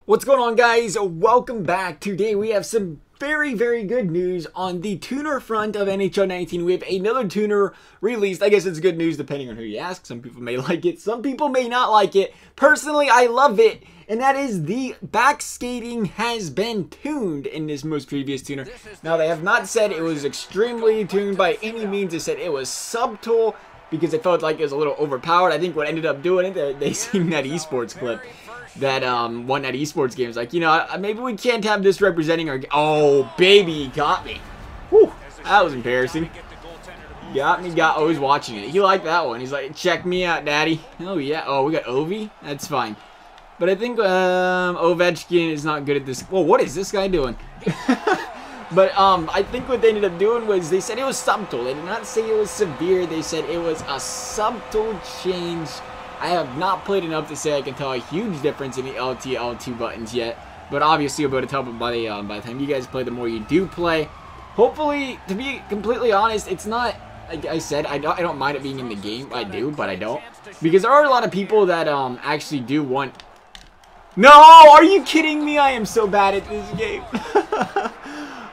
What's going on, guys? Welcome back. Today we have some very good news on the tuner front of NHL 19. We have another tuner released. I guess it's good news depending on who you ask. Some people may like it, some people may not like it. Personally, I love it, and that is the backskating has been tuned in this most previous tuner. Now, they have not said it was extremely tuned by any means. They said it was subtle because it felt like it was a little overpowered. I think what ended up doing it, they seen that esports clip that won that esports game. It's like, you know, maybe we can't have this representing our... Oh, baby, got me. Whew, that was embarrassing. Got me, oh, he's watching it. He liked that one. He's like, check me out, daddy. Oh, yeah. Oh, we got Ovi? That's fine. But I think Ovechkin is not good at this. Whoa, what is this guy doing? But I think what they ended up doing was they said it was subtle. They did not say it was severe. They said it was a subtle change. I have not played enough to say I can tell a huge difference in the LT, L2 buttons yet, but obviously you'll be able to tell by the time you guys play, the more you do play. Hopefully, to be completely honest, it's not, like I said, I don't mind it being in the game. I do, but I don't, because there are a lot of people that actually do want... No, are you kidding me? I am so bad at this game.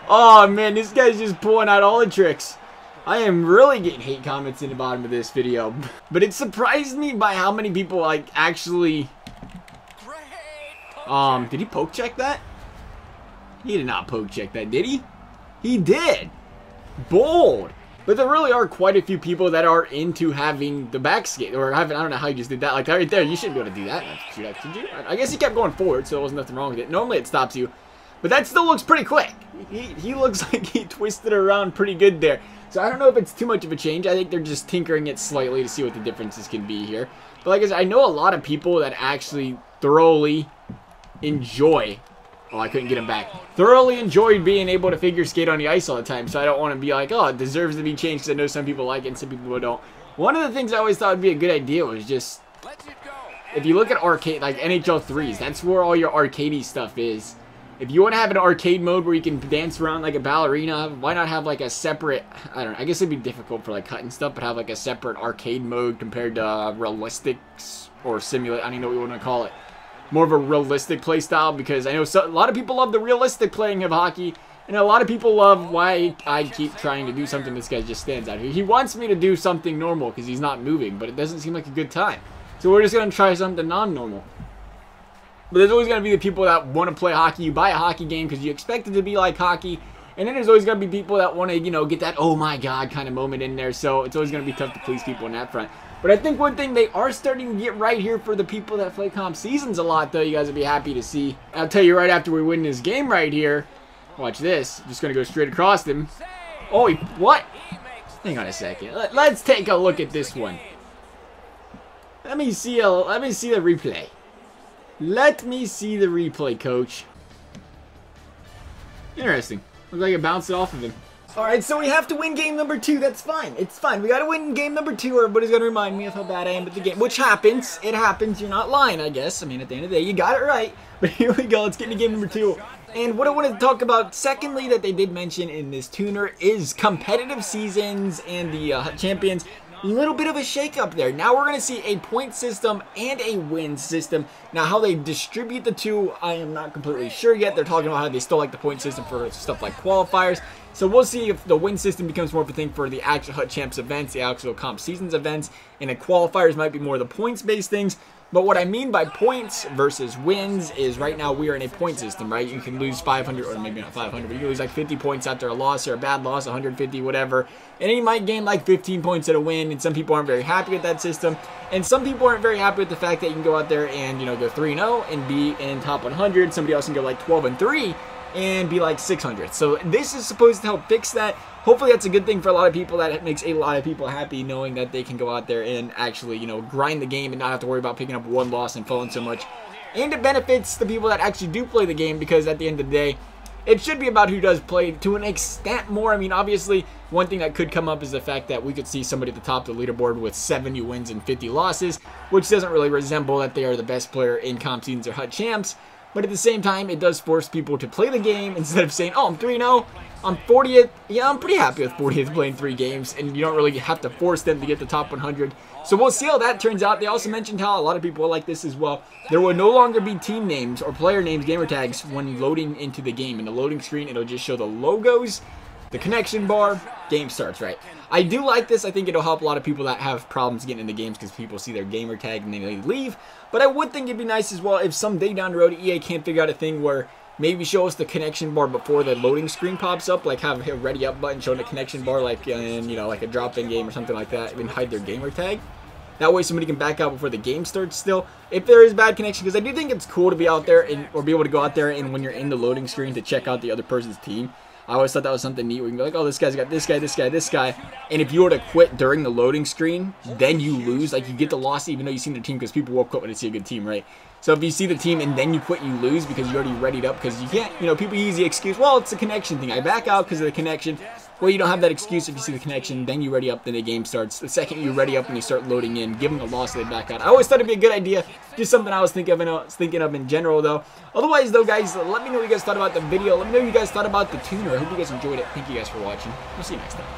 Oh man, this guy's just pulling out all the tricks. I am really getting hate comments in the bottom of this video. But it surprised me by how many people, like, actually... did he poke check that? He did not poke check that, did he? He did! Bold! But there really are quite a few people that are into having the backskate, or having, I don't know how you just did that. Like, right there, you shouldn't be able to do that. Shootout, did you? I guess he kept going forward, so there wasn't nothing wrong with it. Normally it stops you. But that still looks pretty quick. He looks like he twisted around pretty good there. So I don't know if it's too much of a change. I think they're just tinkering it slightly to see what the differences can be here. But like I said, I know a lot of people that actually thoroughly enjoy... Oh, I couldn't get him back. Thoroughly enjoyed being able to figure skate on the ice all the time. So I don't want to be like, oh, it deserves to be changed, because I know some people like it and some people don't. One of the things I always thought would be a good idea was just... If you look at arcade, like NHL 3s, that's where all your arcadey stuff is. If you want to have an arcade mode where you can dance around like a ballerina, why not have like a separate, I don't know, I guess it'd be difficult for like cutting stuff, but have like a separate arcade mode compared to realistics or simulate, I don't even know what you want to call it. More of a realistic play style, because I know a lot of people love the realistic playing of hockey, and a lot of people love why I keep trying to do something. This guy just stands out here. He wants me to do something normal because he's not moving, but it doesn't seem like a good time. So we're just going to try something non-normal. But there's always going to be the people that want to play hockey. You buy a hockey game because you expect it to be like hockey. And then there's always going to be people that want to, you know, get that oh my god kind of moment in there. So it's always going to be tough to please people on that front. But I think one thing they are starting to get right here for the people that play comp seasons a lot, though, you guys will be happy to see. I'll tell you right after we win this game right here. Watch this. Just going to go straight across him. Oh, what? Hang on a second. Let's take a look at this one. Let me see the replay. Let me see the replay, coach. Interesting. Looks like it bounced it off of him. Alright, so we have to win game number 2. That's fine. It's fine. We gotta win game number 2, or everybody's gonna remind me of how bad I am at the game. Which happens. It happens. You're not lying, I guess. I mean, at the end of the day, you got it right. But here we go. Let's get into game number 2. And what I wanted to talk about, secondly, that they did mention in this tuner is competitive seasons and the champions. Little bit of a shake-up there. Now we're going to see a point system and a win system. Now how they distribute the two, I am not completely sure yet. They're talking about how they still like the point system for stuff like qualifiers. So we'll see if the win system becomes more of a thing for the actual Hut Champs events, the actual Comp Seasons events, and the qualifiers might be more the points-based things. But what I mean by points versus wins is right now we are in a point system, right? You can lose 500, or maybe not 500, but you can lose like 50 points after a loss or a bad loss, 150, whatever. And you might gain like 15 points at a win, and some people aren't very happy with that system. And some people aren't very happy with the fact that you can go out there and, you know, go 3-0 and be in top 100. Somebody else can go like 12-3 and be like 600. So this is supposed to help fix that. Hopefully that's a good thing for a lot of people. That makes a lot of people happy knowing that they can go out there and actually, you know, grind the game and not have to worry about picking up one loss and falling so much. And it benefits the people that actually do play the game, because at the end of the day, it should be about who does play to an extent more. I mean, obviously, one thing that could come up is the fact that we could see somebody at the top of the leaderboard with 70 wins and 50 losses, which doesn't really resemble that they are the best player in Comp Seasons or Hut Champs. But at the same time, it does force people to play the game instead of saying, oh, I'm 3-0. I'm 40th. Yeah, I'm pretty happy with 40th playing 3 games, and you don't really have to force them to get the top 100. So we'll see how that turns out. They also mentioned how a lot of people like this as well. There will no longer be team names or player names, gamer tags, when loading into the game. In the loading screen, it'll just show the logos, the connection bar, game starts, right? I do like this. I think it'll help a lot of people that have problems getting into games because people see their gamer tag and then they leave. But I would think it'd be nice as well if someday down the road EA can't figure out a thing where maybe show us the connection bar before the loading screen pops up, like have a ready up button showing the connection bar, like in, you know, like a drop-in game or something like that, and hide their gamer tag. That way somebody can back out before the game starts still, if there is bad connection, because I do think it's cool to be out there and or be able to go out there and when you're in the loading screen to check out the other person's team. I always thought that was something neat where you can be like, oh, this guy's got this guy, this guy, this guy. And if you were to quit during the loading screen, then you lose. Like, you get the loss even though you've seen the team, because people will quit when they see a good team, right? So if you see the team and then you quit, you lose because you already readied up. Because you can't, you know, people use the excuse, well, it's a connection thing. I back out because of the connection. Well, you don't have that excuse if you see the connection. Then you ready up, then the game starts. The second you ready up and you start loading in, give them the loss, they back out. I always thought it'd be a good idea. Just something I was thinking of in general, though. Otherwise, though, guys, let me know what you guys thought about the video. Let me know what you guys thought about the tuner. I hope you guys enjoyed it. Thank you guys for watching. We'll see you next time.